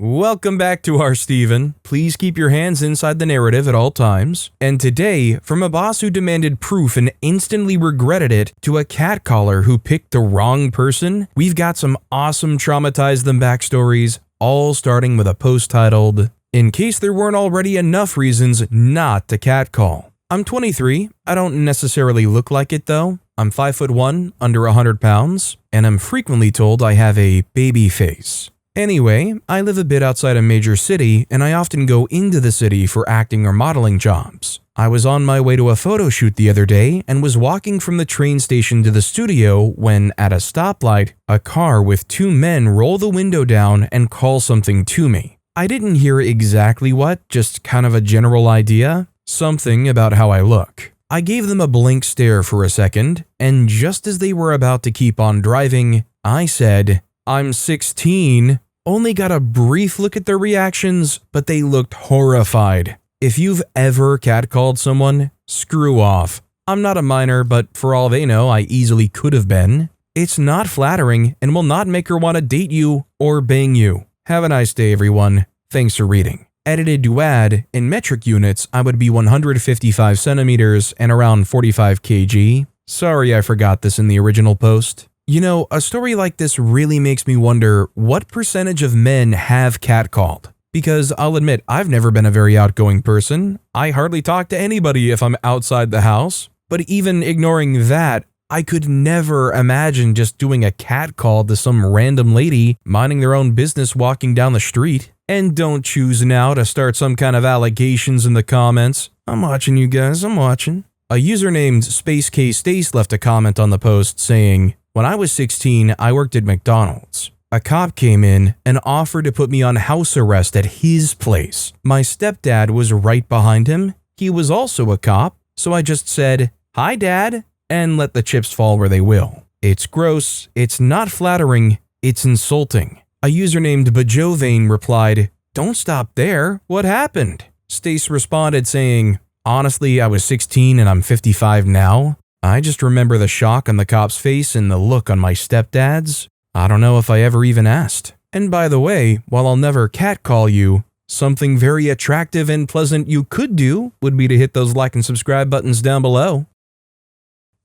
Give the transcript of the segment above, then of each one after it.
Welcome back to our Steven. Please keep your hands inside the narrative at all times. And today, from a boss who demanded proof and instantly regretted it to a catcaller who picked the wrong person, we've got some awesome Traumatize Them Back stories, all starting with a post titled, "In case there weren't already enough reasons not to catcall." I'm 23. I don't necessarily look like it though. I'm 5'1", under 100 pounds, and I'm frequently told I have a baby face. Anyway, I live a bit outside a major city, and I often go into the city for acting or modeling jobs. I was on my way to a photo shoot the other day and was walking from the train station to the studio when, at a stoplight, a car with two men roll the window down and call something to me. I didn't hear exactly what, just kind of a general idea, something about how I look. I gave them a blank stare for a second, and just as they were about to keep on driving, I said, "I'm 16. Only got a brief look at their reactions, but they looked horrified. If you've ever catcalled someone, screw off. I'm not a minor, but for all they know, I easily could have been. It's not flattering and will not make her want to date you or bang you. Have a nice day, everyone. Thanks for reading." Edited to add, in metric units, I would be 155 centimeters and around 45 kg. Sorry I forgot this in the original post. You know, a story like this really makes me wonder what percentage of men have catcalled. Because I'll admit, I've never been a very outgoing person. I hardly talk to anybody if I'm outside the house. But even ignoring that, I could never imagine just doing a catcall to some random lady minding their own business walking down the street. And don't choose now to start some kind of allegations in the comments. I'm watching you guys, I'm watching. A user named SpaceKStace left a comment on the post saying, "When I was 16, I worked at McDonald's. A cop came in and offered to put me on house arrest at his place. My stepdad was right behind him. He was also a cop, so I just said, 'Hi, Dad,' and let the chips fall where they will. It's gross, it's not flattering, it's insulting." A user named Bajovane replied, "Don't stop there. What happened?" Stace responded saying, "Honestly, I was 16 and I'm 55 now. I just remember the shock on the cop's face and the look on my stepdad's. I don't know if I ever even asked. And by the way, while I'll never catcall you, something very attractive and pleasant you could do would be to hit those like and subscribe buttons down below."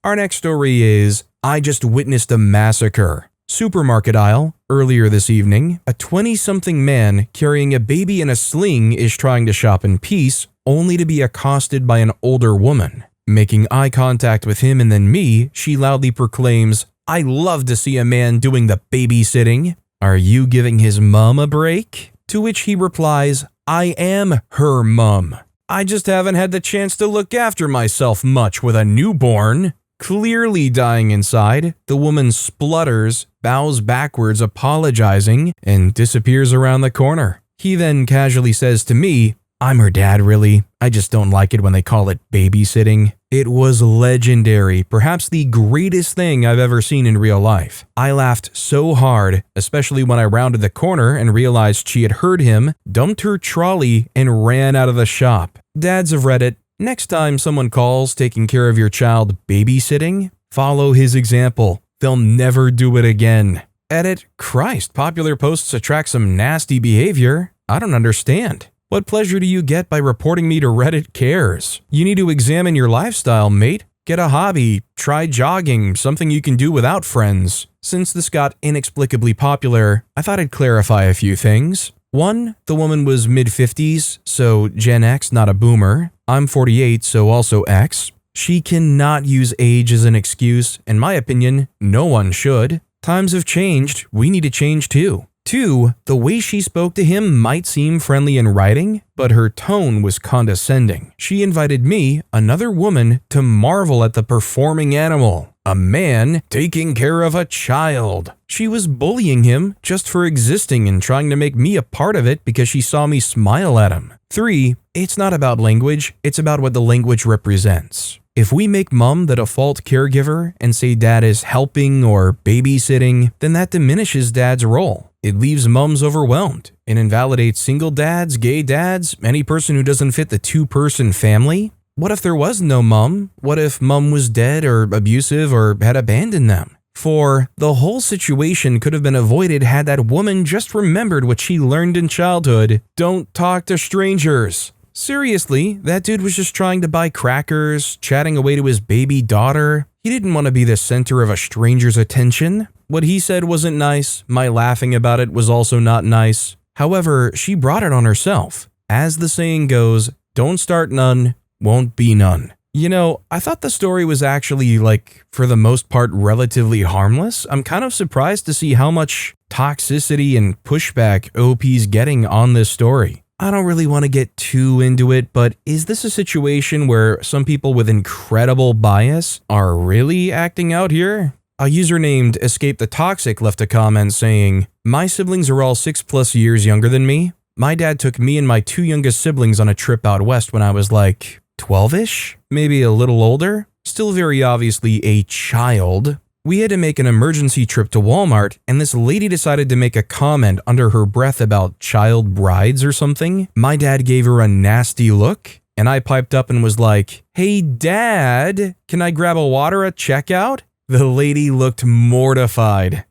Our next story is, I just witnessed a massacre. Supermarket aisle. Earlier this evening, a 20-something man carrying a baby in a sling is trying to shop in peace, only to be accosted by an older woman. Making eye contact with him and then me, she loudly proclaims, "I love to see a man doing the babysitting. Are you giving his mum a break?" To which he replies, "I am her mum. I just haven't had the chance to look after myself much with a newborn." Clearly dying inside, the woman splutters, bows backwards apologizing, and disappears around the corner. He then casually says to me, "I'm her dad really. I just don't like it when they call it babysitting." It was legendary, perhaps the greatest thing I've ever seen in real life. I laughed so hard, especially when I rounded the corner and realized she had heard him, dumped her trolley, and ran out of the shop. Dads of Reddit, next time someone calls taking care of your child babysitting, follow his example. They'll never do it again. Edit, Christ, popular posts attract some nasty behavior. I don't understand. What pleasure do you get by reporting me to Reddit cares? You need to examine your lifestyle, mate. Get a hobby, try jogging, something you can do without friends. Since this got inexplicably popular, I thought I'd clarify a few things. 1, the woman was mid-50s, so Gen X, not a boomer. I'm 48, so also X. She cannot use age as an excuse. In my opinion, no one should. Times have changed, we need to change too. 2, the way she spoke to him might seem friendly in writing, but her tone was condescending. She invited me, another woman, to marvel at the performing animal, a man taking care of a child. She was bullying him just for existing and trying to make me a part of it because she saw me smile at him. 3, it's not about language, it's about what the language represents. If we make mom the default caregiver and say dad is helping or babysitting, then that diminishes dad's role. It leaves mums overwhelmed and invalidates single dads, gay dads, any person who doesn't fit the two-person family. What if there was no mum? What if mum was dead or abusive or had abandoned them? For the whole situation could have been avoided had that woman just remembered what she learned in childhood. Don't talk to strangers. Seriously, that dude was just trying to buy crackers, chatting away to his baby daughter. He didn't want to be the center of a stranger's attention. What he said wasn't nice. My laughing about it was also not nice. However, she brought it on herself. As the saying goes, don't start none, won't be none. You know, I thought the story was actually, for the most part, relatively harmless. I'm kind of surprised to see how much toxicity and pushback OP's getting on this story. I don't really want to get too into it, but is this a situation where some people with incredible bias are really acting out here? A user named Escape the Toxic left a comment saying, "My siblings are all 6+ years younger than me. My dad took me and my 2 youngest siblings on a trip out west when I was 12-ish, maybe a little older, still very obviously a child. We had to make an emergency trip to Walmart, and this lady decided to make a comment under her breath about child brides or something. My dad gave her a nasty look, and I piped up and was like, 'Hey dad, can I grab a water at checkout?' The lady looked mortified."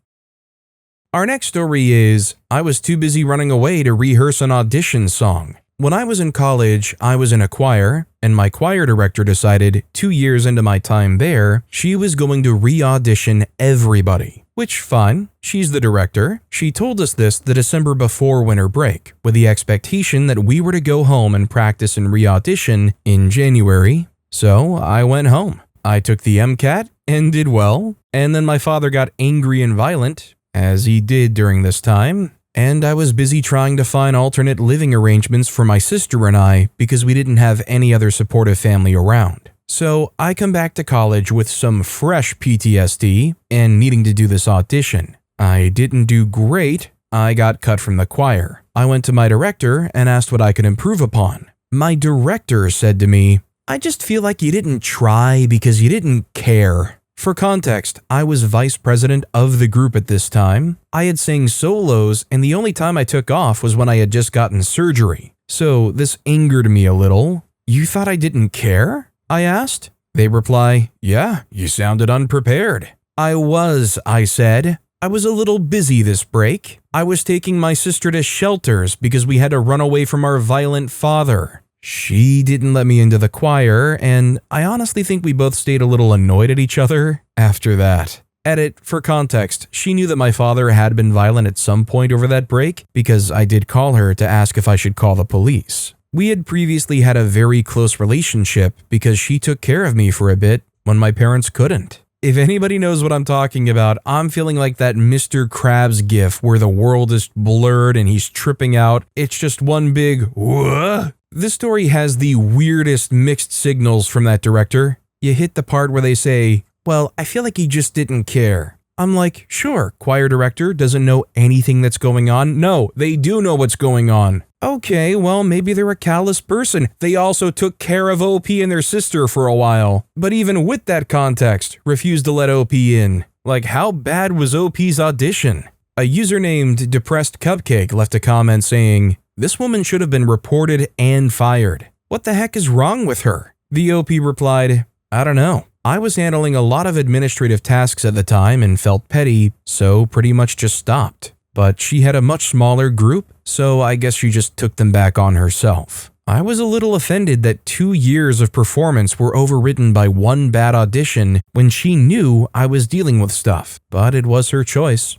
Our next story is, I was too busy running away to rehearse an audition song. When I was in college, I was in a choir, and my choir director decided 2 years into my time there, she was going to re-audition everybody. Which, fine, she's the director. She told us this the December before winter break, with the expectation that we were to go home and practice and re-audition in January. So I went home. I took the MCAT and did well, and then my father got angry and violent, as he did during this time. And I was busy trying to find alternate living arrangements for my sister and I because we didn't have any other supportive family around. So I come back to college with some fresh PTSD and needing to do this audition. I didn't do great. I got cut from the choir. I went to my director and asked what I could improve upon. My director said to me, "I just feel like you didn't try because you didn't care." For context, I was vice president of the group at this time. I had sang solos, and the only time I took off was when I had just gotten surgery. So this angered me a little. "You thought I didn't care?" I asked. They reply, "Yeah, you sounded unprepared." I said. I was a little busy this break. I was taking my sister to shelters because we had to run away from our violent father. She didn't let me into the choir, and I honestly think we both stayed a little annoyed at each other after that. Edit, for context, she knew that my father had been violent at some point over that break because I did call her to ask if I should call the police. We had previously had a very close relationship because she took care of me for a bit when my parents couldn't. If anybody knows what I'm talking about, I'm feeling like that Mr. Krabs gif where the world is blurred and he's tripping out. It's just one big whoa. This story has the weirdest mixed signals from that director. You hit the part where they say, "Well, I feel like he just didn't care." I'm like, sure, choir director doesn't know anything that's going on. No, they do know what's going on. Okay, well, maybe they're a callous person. They also took care of OP and their sister for a while. But even with that context, refused to let OP in. Like, how bad was OP's audition? A user named Depressed Cupcake left a comment saying, "This woman should have been reported and fired. What the heck is wrong with her?" The OP replied, "I don't know. I was handling a lot of administrative tasks at the time and felt petty, so pretty much just stopped. But she had a much smaller group, so I guess she just took them back on herself. I was a little offended that 2 years of performance were overridden by one bad audition when she knew I was dealing with stuff, but it was her choice."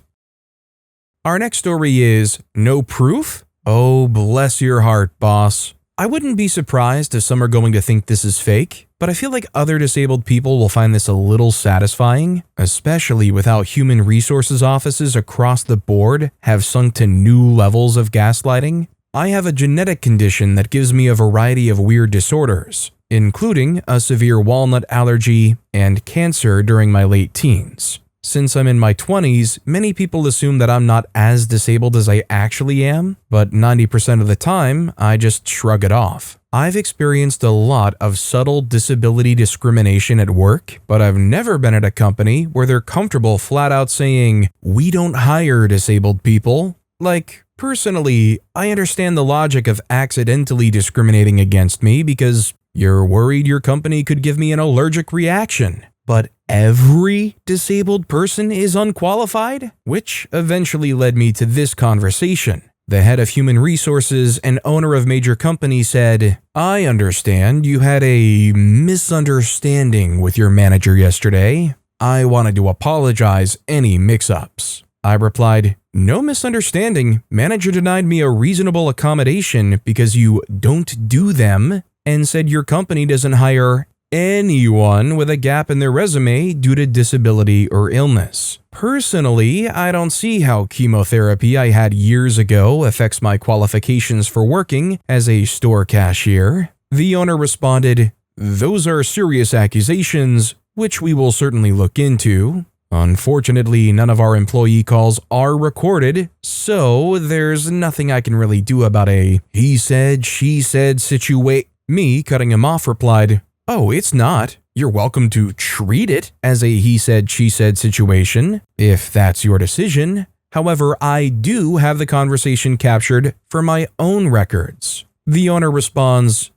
Our next story is, no proof? Oh, bless your heart, boss. I wouldn't be surprised if some are going to think this is fake, but I feel like other disabled people will find this a little satisfying, especially with how human resources offices across the board have sunk to new levels of gaslighting. I have a genetic condition that gives me a variety of weird disorders, including a severe walnut allergy and cancer during my late teens. Since I'm in my 20s, many people assume that I'm not as disabled as I actually am, but 90% of the time, I just shrug it off. I've experienced a lot of subtle disability discrimination at work, but I've never been at a company where they're comfortable flat out saying, "We don't hire disabled people." Like, personally, I understand the logic of accidentally discriminating against me because you're worried your company could give me an allergic reaction. but every disabled person is unqualified? Which eventually led me to this conversation. The head of human resources and owner of major company said, "I understand you had a misunderstanding with your manager yesterday. I wanted to apologize any mix-ups." I replied, "No misunderstanding. Manager denied me a reasonable accommodation because you don't do them and said your company doesn't hire anyone with a gap in their resume due to disability or illness. Personally, I don't see how chemotherapy I had years ago affects my qualifications for working as a store cashier." The owner responded, "Those are serious accusations, which we will certainly look into. Unfortunately, none of our employee calls are recorded, so there's nothing I can really do about a he said, she said situation." Me, cutting him off, replied, "Oh, it's not. You're welcome to treat it as a he said, she said situation, if that's your decision. However, I do have the conversation captured for my own records." The owner responds,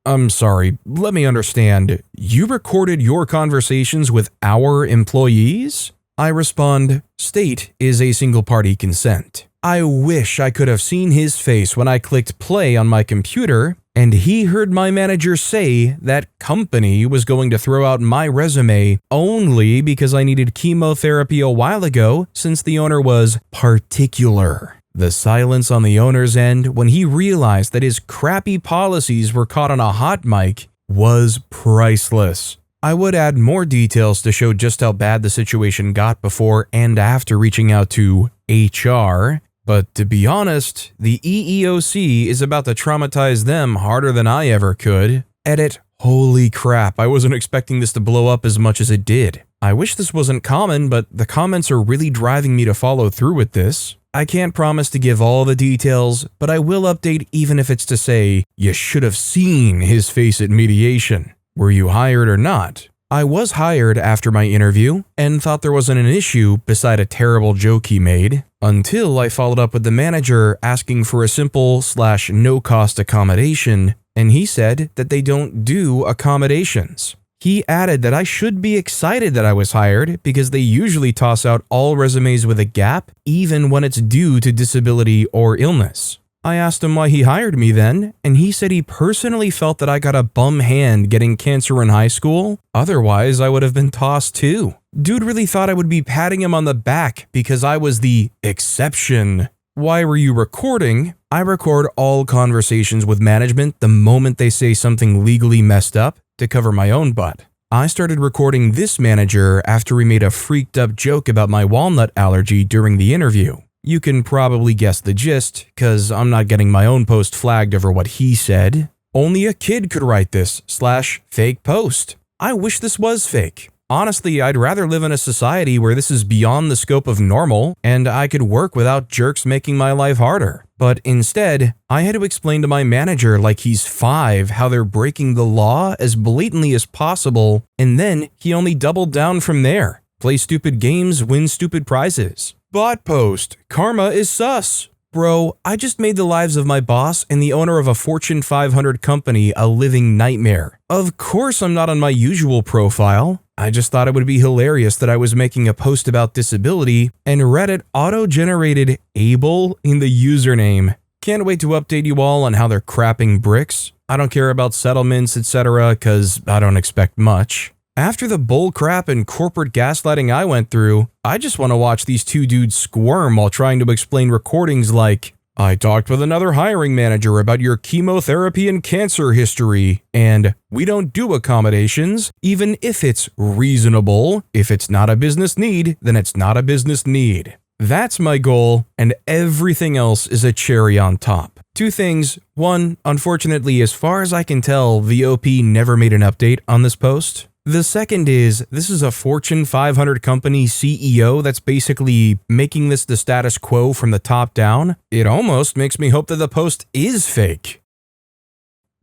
"I'm sorry, let me understand. You recorded your conversations with our employees?" I respond, "State is a single-party consent." I wish I could have seen his face when I clicked play on my computer and he heard my manager say that company was going to throw out my resume only because I needed chemotherapy a while ago, since the owner was particular. The silence on the owner's end when he realized that his crappy policies were caught on a hot mic was priceless. I would add more details to show just how bad the situation got before and after reaching out to HR, but to be honest, the EEOC is about to traumatize them harder than I ever could. Edit. Holy crap, I wasn't expecting this to blow up as much as it did. I wish this wasn't common, but the comments are really driving me to follow through with this. I can't promise to give all the details, but I will update even if it's to say, you should have seen his face at mediation. Were you hired or not? I was hired after my interview and thought there wasn't an issue beside a terrible joke he made, until I followed up with the manager asking for a simple/no-cost accommodation, and he said that they don't do accommodations. He added that I should be excited that I was hired because they usually toss out all resumes with a gap, even when it's due to disability or illness. I asked him why he hired me then, and he said he personally felt that I got a bum hand getting cancer in high school, otherwise I would have been tossed too. Dude really thought I would be patting him on the back because I was the exception. Why were you recording? I record all conversations with management the moment they say something legally messed up to cover my own butt. I started recording this manager after we made a freaked up joke about my walnut allergy during the interview. You can probably guess the gist, cause I'm not getting my own post flagged over what he said. Only a kid could write this/fake post. I wish this was fake. Honestly, I'd rather live in a society where this is beyond the scope of normal and I could work without jerks making my life harder. But instead, I had to explain to my manager like he's 5 how they're breaking the law as blatantly as possible, and then he only doubled down from there. Play stupid games, win stupid prizes. Bot post. Karma is sus. Bro, I just made the lives of my boss and the owner of a Fortune 500 company a living nightmare. Of course I'm not on my usual profile. I just thought it would be hilarious that I was making a post about disability and Reddit auto-generated Abel in the username. Can't wait to update you all on how they're crapping bricks. I don't care about settlements, etc., cause I don't expect much. After the bullcrap and corporate gaslighting I went through, I just want to watch these two dudes squirm while trying to explain recordings like, "I talked with another hiring manager about your chemotherapy and cancer history," and "we don't do accommodations, even if it's reasonable. If it's not a business need, then it's not a business need." That's my goal, and everything else is a cherry on top. 2 things. 1, unfortunately, as far as I can tell, VOP never made an update on this post. The second is, this is a Fortune 500 company CEO that's basically making this the status quo from the top down. It almost makes me hope that the post is fake.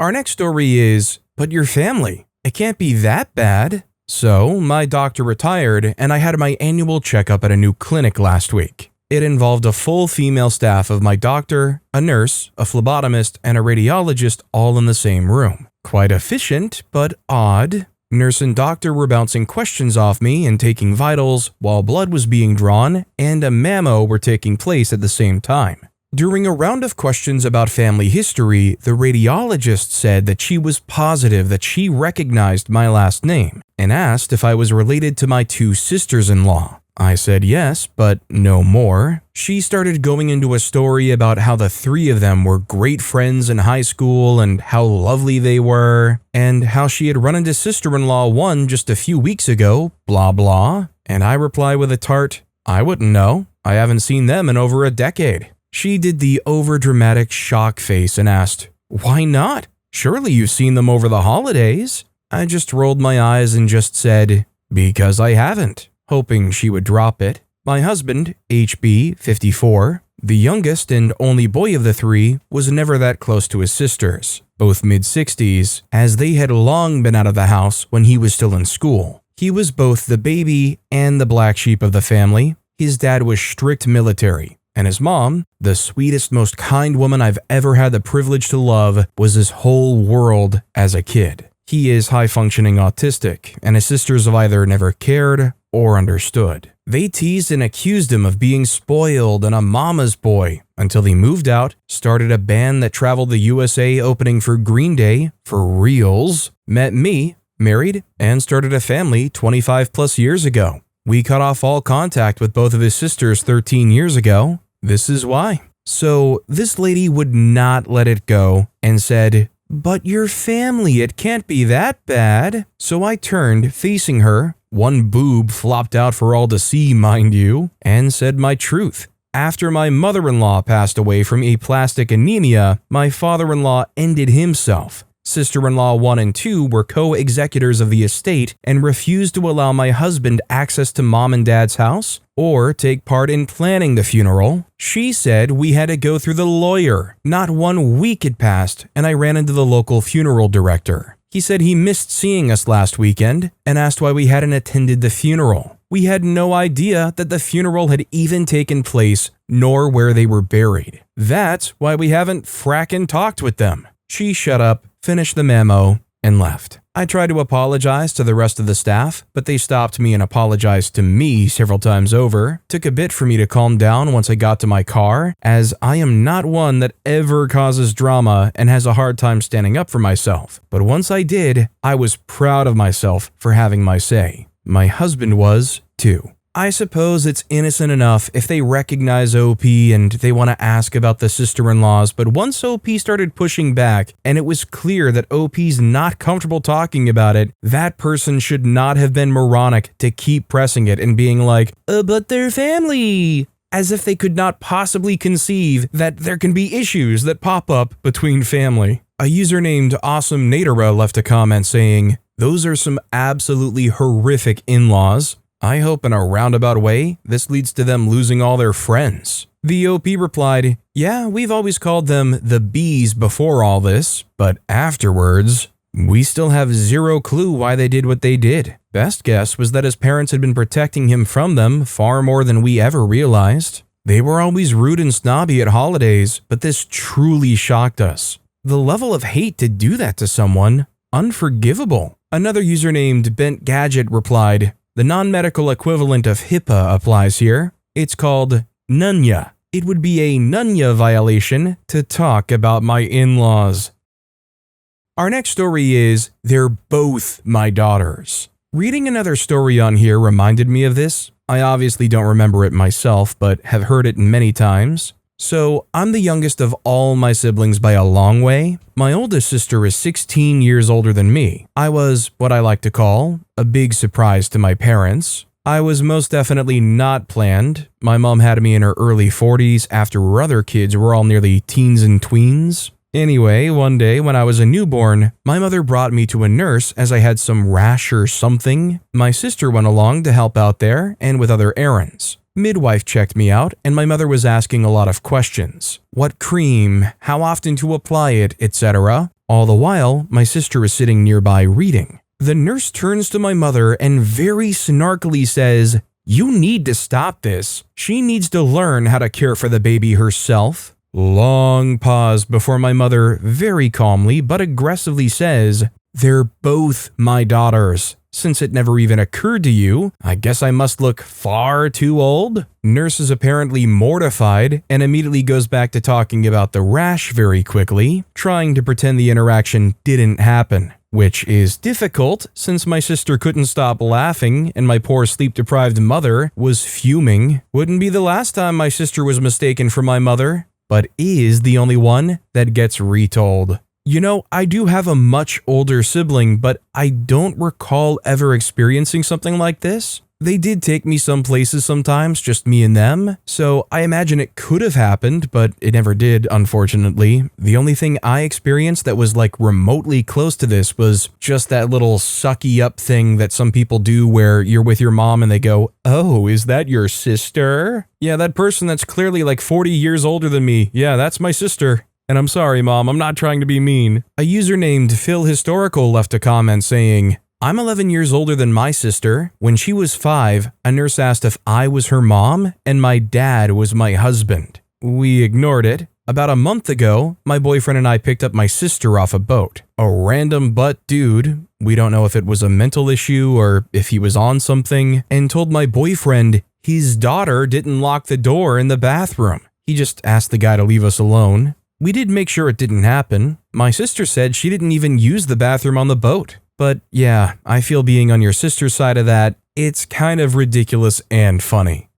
Our next story is, but your family, it can't be that bad. So, my doctor retired and I had my annual checkup at a new clinic last week. It involved a full female staff of my doctor, a nurse, a phlebotomist, and a radiologist all in the same room. Quite efficient, but odd. Nurse and doctor were bouncing questions off me and taking vitals while blood was being drawn and a mammo were taking place at the same time. During a round of questions about family history, the radiologist said that she was positive that she recognized my last name and asked if I was related to my 2 sisters-in-law. I said yes, but no more. She started going into a story about how the 3 of them were great friends in high school and how lovely they were, and how she had run into sister-in-law 1 just a few weeks ago, blah blah. And I reply with a tart, I wouldn't know. I haven't seen them in over a decade. She did the overdramatic shock face and asked, why not? Surely you've seen them over the holidays. I just rolled my eyes and just said, because I haven't, hoping she would drop it. My husband, HB, 54, the youngest and only boy of the 3, was never that close to his sisters, both mid-60s, as they had long been out of the house when he was still in school. He was both the baby and the black sheep of the family. His dad was strict military, and his mom, the sweetest, most kind woman I've ever had the privilege to love, was his whole world as a kid. He is high-functioning autistic, and his sisters have either never cared or understood. They teased and accused him of being spoiled and a mama's boy until he moved out, started a band that traveled the USA opening for Green Day, for reals, met me, married, and started a family 25 plus years ago. We cut off all contact with both of his sisters 13 years ago. This is why. So this lady would not let it go and said, but your family, it can't be that bad. So I turned, facing her, 1 boob flopped out for all to see, mind you, and said my truth. After my mother-in-law passed away from aplastic anemia, my father-in-law ended himself. Sister-in-law 1 and 2 were co-executors of the estate and refused to allow my husband access to mom and dad's house or take part in planning the funeral. She said we had to go through the lawyer. Not 1 week had passed and I ran into the local funeral director. He said he missed seeing us last weekend and asked why we hadn't attended the funeral. We had no idea that the funeral had even taken place nor where they were buried. That's why we haven't frackin' talked with them. She shut up, finished the memo, and left. I tried to apologize to the rest of the staff, but they stopped me and apologized to me several times over. Took a bit for me to calm down once I got to my car, as I am not one that ever causes drama and has a hard time standing up for myself. But once I did, I was proud of myself for having my say. My husband was, too. I suppose it's innocent enough if they recognize OP and they want to ask about the sister-in-laws, but once OP started pushing back and it was clear that OP's not comfortable talking about it, that person should not have been moronic to keep pressing it and being like, but they're family, as if they could not possibly conceive that there can be issues that pop up between family. A user named Awesome Nadera left a comment saying, those are some absolutely horrific in-laws. I hope in a roundabout way, this leads to them losing all their friends. The OP replied, yeah, we've always called them the bees before all this, but afterwards, we still have zero clue why they did what they did. Best guess was that his parents had been protecting him from them far more than we ever realized. They were always rude and snobby at holidays, but this truly shocked us. The level of hate to do that to someone, unforgivable. Another user named Bent Gadget replied, the non-medical equivalent of HIPAA applies here. It's called Nunya. It would be a Nunya violation to talk about my in-laws. Our next story is, they're both my daughters. Reading another story on here reminded me of this. I obviously don't remember it myself, but have heard it many times. So, I'm the youngest of all my siblings by a long way. My oldest sister is 16 years older than me. I was what I like to call a big surprise to my parents. I was most definitely not planned. My mom had me in her early 40s after her other kids were all nearly teens and tweens. Anyway, one day when I was a newborn, my mother brought me to a nurse as I had some rash or something. My sister went along to help out there and with other errands. Midwife checked me out and my mother was asking a lot of questions. What cream, how often to apply it, etc. All the while, my sister is sitting nearby reading. The nurse turns to my mother and very snarkily says, you need to stop this. She needs to learn how to care for the baby herself. Long pause before my mother very calmly but aggressively says, They're both my daughters. Since it never even occurred to you, I guess I must look far too old? Nurse is apparently mortified and immediately goes back to talking about the rash very quickly, trying to pretend the interaction didn't happen. Which is difficult since my sister couldn't stop laughing and my poor sleep-deprived mother was fuming. Wouldn't be the last time my sister was mistaken for my mother, but is the only one that gets retold. You know, I do have a much older sibling, but I don't recall ever experiencing something like this. They did take me some places sometimes, just me and them, so I imagine it could have happened, but it never did, unfortunately. The only thing I experienced that was like remotely close to this was just that little sucky up thing that some people do where you're with your mom and they go, "Oh, is that your sister?" Yeah, that person that's clearly like 40 years older than me. Yeah, that's my sister. And I'm sorry, Mom, I'm not trying to be mean. A user named Phil Historical left a comment saying, "I'm 11 years older than my sister. When she was 5, a nurse asked if I was her mom and my dad was my husband. We ignored it. About a month ago, my boyfriend and I picked up my sister off a boat. A random butt dude, we don't know if it was a mental issue or if he was on something, and told my boyfriend his daughter didn't lock the door in the bathroom. He just asked the guy to leave us alone. We did make sure it didn't happen. My sister said she didn't even use the bathroom on the boat. But yeah, I feel being on your sister's side of that, it's kind of ridiculous and funny."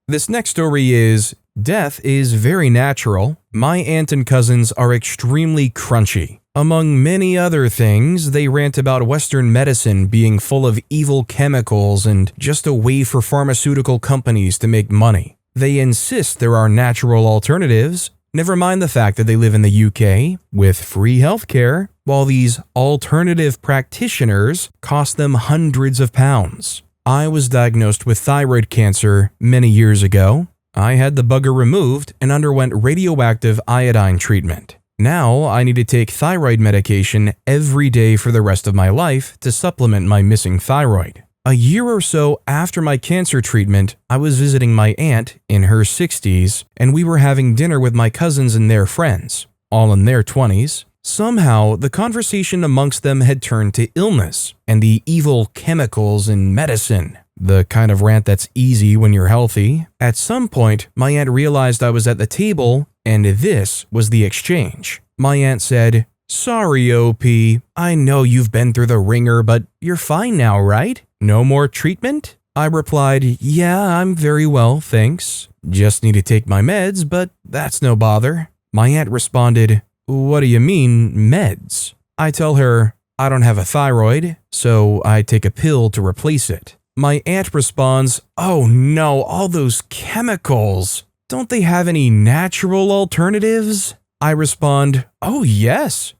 This next story is, "Death is very natural. My aunt and cousins are extremely crunchy. Among many other things, they rant about Western medicine being full of evil chemicals and just a way for pharmaceutical companies to make money. They insist there are natural alternatives. Never mind the fact that they live in the UK with free healthcare, while these alternative practitioners cost them hundreds of pounds. I was diagnosed with thyroid cancer many years ago. I had the bugger removed and underwent radioactive iodine treatment. Now I need to take thyroid medication every day for the rest of my life to supplement my missing thyroid. A year or so after my cancer treatment, I was visiting my aunt in her 60s, and we were having dinner with my cousins and their friends, all in their 20s. Somehow, the conversation amongst them had turned to illness and the evil chemicals in medicine, the kind of rant that's easy when you're healthy. At some point, my aunt realized I was at the table, and this was the exchange. My aunt said, "Sorry, OP, I know you've been through the ringer, but you're fine now, right? No more treatment?" I replied, "Yeah, I'm very well, thanks. Just need to take my meds, but that's no bother." My aunt responded, "What do you mean, meds?" I tell her, "I don't have a thyroid, so I take a pill to replace it." My aunt responds, "Oh no, all those chemicals. Don't they have any natural alternatives?" I respond, "Oh yes,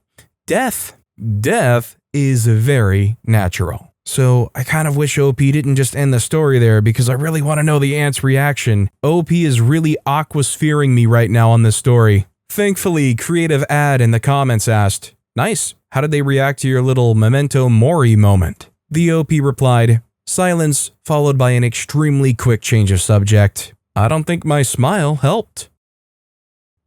death. Death is very natural." So I kind of wish OP didn't just end the story there because I really want to know the aunt's reaction. OP is really aquasphering me right now on this story. Thankfully, Creative Ad in the comments asked, "Nice, how did they react to your little memento mori moment?" The OP replied, silence followed by an extremely quick change of subject. "I don't think my smile helped."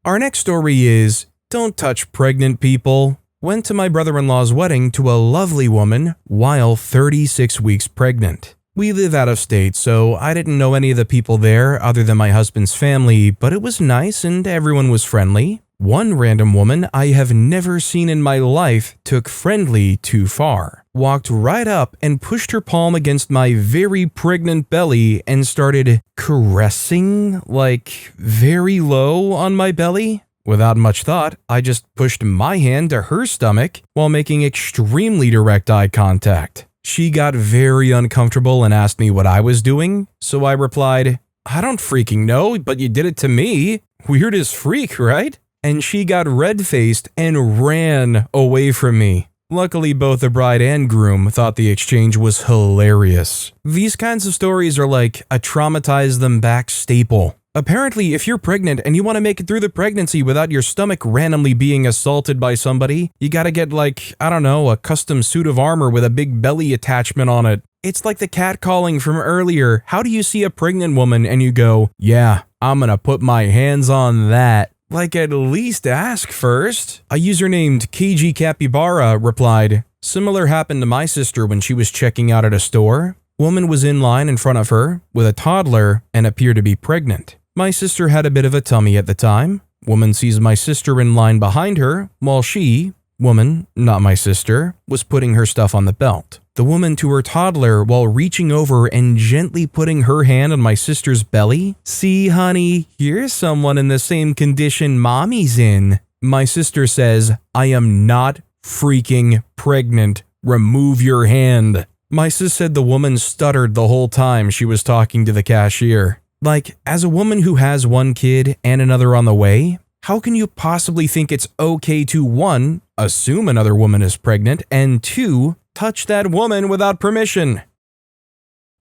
Our next story is, "Don't touch pregnant people. Went to my brother-in-law's wedding to a lovely woman while 36 weeks pregnant. We live out of state, so I didn't know any of the people there other than my husband's family, but it was nice and everyone was friendly. One random woman I have never seen in my life took friendly too far, walked right up and pushed her palm against my very pregnant belly and started caressing, like very low on my belly. Without much thought, I just pushed my hand to her stomach while making extremely direct eye contact. She got very uncomfortable and asked me what I was doing, so I replied, "I don't freaking know, but you did it to me. Weird as freak, right?" And she got red-faced and ran away from me. Luckily, both the bride and groom thought the exchange was hilarious. These kinds of stories are like a traumatizethemback staple. Apparently, if you're pregnant and you want to make it through the pregnancy without your stomach randomly being assaulted by somebody, you gotta get like, I don't know, a custom suit of armor with a big belly attachment on it. It's like the catcalling from earlier. How do you see a pregnant woman and you go, "Yeah, I'm gonna put my hands on that"? Like, at least ask first. A user named KG Capybara replied, similar happened to my sister when she was checking out at a store. Woman was in line in front of her with a toddler and appeared to be pregnant. My sister had a bit of a tummy at the time. Woman sees my sister in line behind her while she, woman, not my sister, was putting her stuff on the belt. The woman to her toddler while reaching over and gently putting her hand on my sister's belly. See, honey, here's someone in the same condition mommy's in. My sister says, I am not freaking pregnant. Remove your hand. My sis said the woman stuttered the whole time she was talking to the cashier. Like, as a woman who has one kid and another on the way, how can you possibly think it's okay to 1, assume another woman is pregnant, and 2, touch that woman without permission?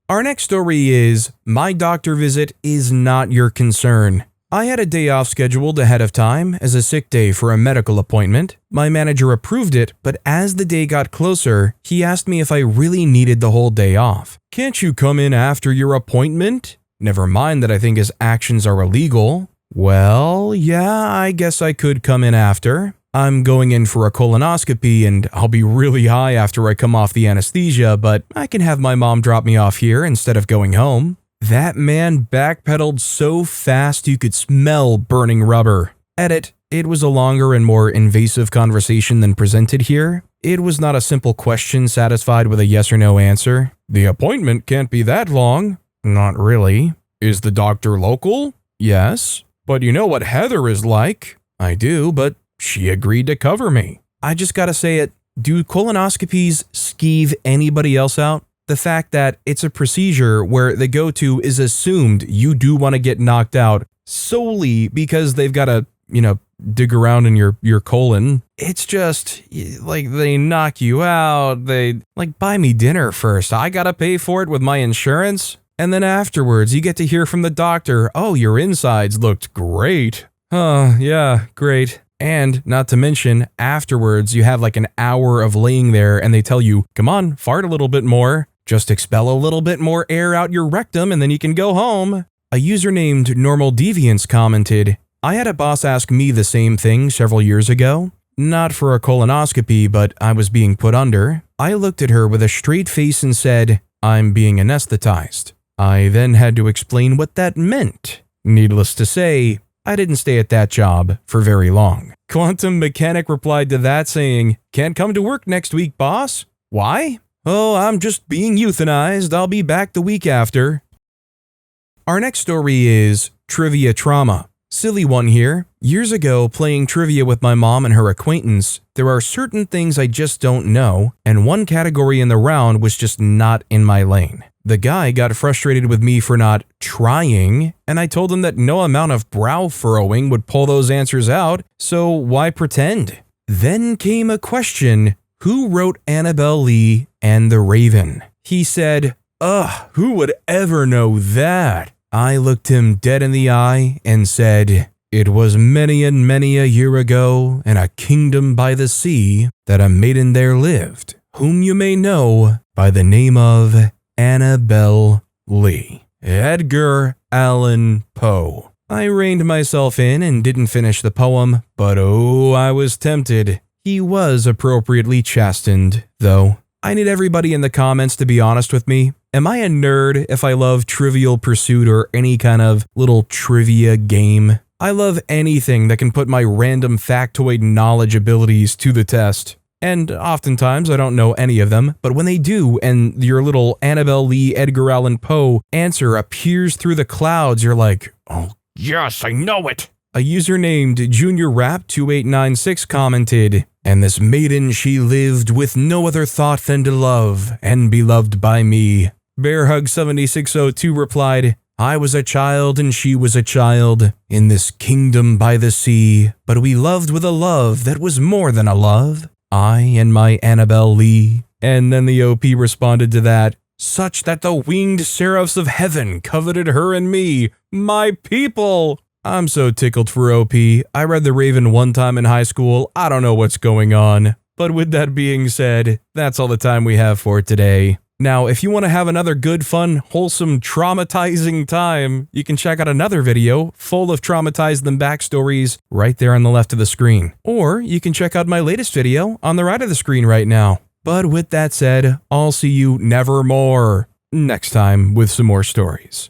Our next story is, my doctor visit is not your concern. I had a day off scheduled ahead of time as a sick day for a medical appointment. My manager approved it, but as the day got closer, he asked me if I really needed the whole day off. Can't you come in after your appointment? Never mind that I think his actions are illegal. Well, yeah, I guess I could come in after. I'm going in for a colonoscopy and I'll be really high after I come off the anesthesia, but I can have my mom drop me off here instead of going home. That man backpedaled so fast you could smell burning rubber. Edit. It was a longer and more invasive conversation than presented here. It was not a simple question satisfied with a yes or no answer. The appointment can't be that long. Not really. Is the doctor local? Yes. But you know what Heather is like? I do, but she agreed to cover me. I just gotta say it. Do colonoscopies skeeve anybody else out? The fact that it's a procedure where the go-to is assumed you do want to get knocked out solely because they've got to, dig around in your colon. It's just like they knock you out. They buy me dinner first. I gotta pay for it with my insurance. And then afterwards, you get to hear from the doctor, oh, your insides looked great. Yeah, great. And not to mention, afterwards, you have like an hour of laying there and they tell you, come on, fart a little bit more. Just expel a little bit more air out your rectum and then you can go home. A user named Normal Deviance commented, I had a boss ask me the same thing several years ago. Not for a colonoscopy, but I was being put under. I looked at her with a straight face and said, I'm being anesthetized. I then had to explain what that meant. Needless to say, I didn't stay at that job for very long. Quantum Mechanic replied to that saying, can't come to work next week, boss. Why? Oh, I'm just being euthanized. I'll be back the week after. Our next story is Trivia Trauma. Silly one here. Years ago, playing trivia with my mom and her acquaintance, there are certain things I just don't know, and one category in the round was just not in my lane. The guy got frustrated with me for not trying, and I told him that no amount of brow furrowing would pull those answers out, so why pretend? Then came a question, who wrote Annabel Lee and the Raven? He said, who would ever know that? I looked him dead in the eye and said, it was many and many a year ago in a kingdom by the sea that a maiden there lived, whom you may know by the name of Annabel Lee. Edgar Allan Poe. I reined myself in and didn't finish the poem, but oh, I was tempted. He was appropriately chastened, though. I need everybody in the comments to be honest with me. Am I a nerd if I love Trivial Pursuit or any kind of little trivia game? I love anything that can put my random factoid knowledge abilities to the test. And oftentimes I don't know any of them, but when they do and your little Annabel Lee Edgar Allan Poe answer appears through the clouds, you're like, oh yes, I know it. A user named Junior Rap 2896 commented, and this maiden she lived with no other thought than to love and be loved by me. Bearhug7602 replied, I was a child and she was a child in this kingdom by the sea, but we loved with a love that was more than a love. I and my Annabel Lee. And then the OP responded to that, such that the winged seraphs of heaven coveted her and me, my people. I'm so tickled for OP. I read The Raven one time in high school. I don't know what's going on. But with that being said, that's all the time we have for today. Now, if you want to have another good, fun, wholesome, traumatizing time, you can check out another video full of traumatize them back stories right there on the left of the screen. Or you can check out my latest video on the right of the screen right now. But with that said, I'll see you nevermore next time with some more stories.